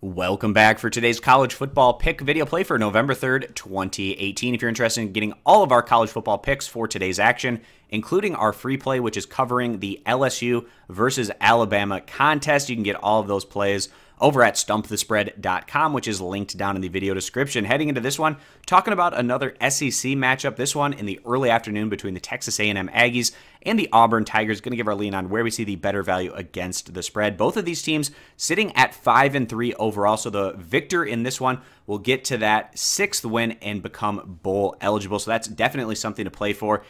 Welcome back for today's college football pick video play for November 3rd, 2018. If you're interested in getting all of our college football picks for today's action, including our free play, which is covering the LSU versus Alabama contest, you can get all of those plays over at stumpthespread.com, which is linked down in the video description. Heading into this one, talking about another SEC matchup, this one in the early afternoon between the Texas A&M Aggies and the Auburn Tigers. Going to give our lean on where we see the better value against the spread. Both of these teams sitting at 5-3 overall, so the victor in this one will get to that 6th win and become bowl eligible. So that's definitely something to play for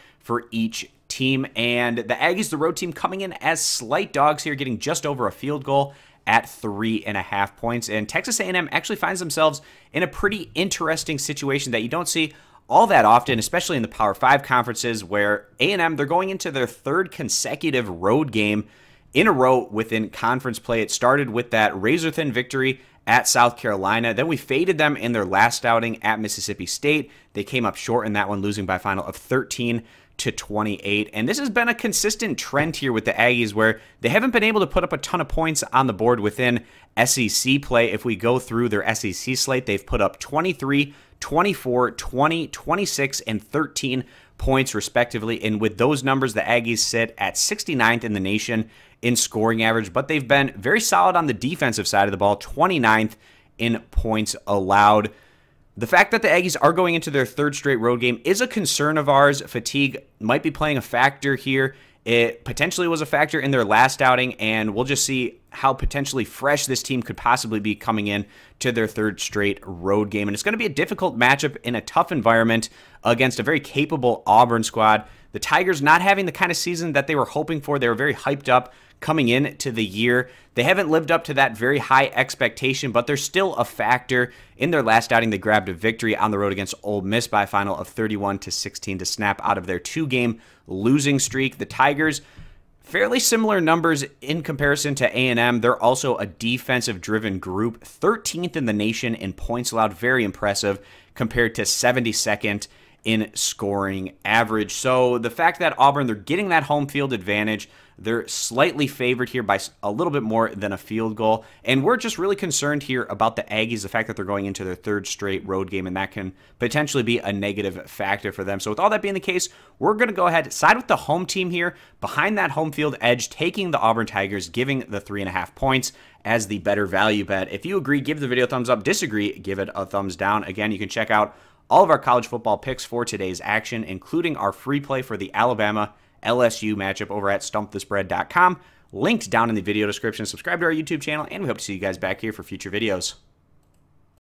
each team. And the Aggies, the road team, coming in as slight dogs here, getting just over a field goal at 3.5 points. And Texas A&M actually finds themselves in a pretty interesting situation that you don't see all that often, especially in the Power 5 conferences, where A&M, they're going into their 3rd consecutive road game in a row within conference play. It started with that razor-thin victory at South Carolina. Then we faded them in their last outing at Mississippi State. They came up short in that one, losing by a final of 13-28. And this has been a consistent trend here with the Aggies, where they haven't been able to put up a ton of points on the board within SEC play. If we go through their SEC slate, they've put up 23, 24, 20, 26, and 13 points respectively. And with those numbers, the Aggies sit at 69th in the nation in scoring average, but they've been very solid on the defensive side of the ball, 29th in points allowed. The fact that the Aggies are going into their 3rd straight road game is a concern of ours. Fatigue might be playing a factor here. It potentially was a factor in their last outing, and we'll just see how potentially fresh this team could possibly be coming in to their 3rd straight road game. And it's going to be a difficult matchup in a tough environment against a very capable Auburn squad. The Tigers not having the kind of season that they were hoping for. They were very hyped up coming into the year. They haven't lived up to that very high expectation, but they're still a factor. In their last outing, they grabbed a victory on the road against Ole Miss by a final of 31-16 to snap out of their 2-game losing streak. The Tigers, fairly similar numbers in comparison to A&M. They're also a defensive-driven group, 13th in the nation in points allowed, very impressive, compared to 72nd in scoring average. So the fact that Auburn, they're getting that home field advantage, they're slightly favored here by a little bit more than a field goal. And we're just really concerned here about the Aggies, the fact that they're going into their 3rd straight road game, and that can potentially be a negative factor for them. So with all that being the case, we're going to go ahead, side with the home team here, behind that home field edge, taking the Auburn Tigers, giving the 3.5 points as the better value bet. If you agree, give the video a thumbs up. Disagree, give it a thumbs down. Again, you can check out all of our college football picks for today's action, including our free play for the Alabama LSU matchup over at stumpthespread.com. Linked down in the video description. Subscribe to our YouTube channel, and we hope to see you guys back here for future videos.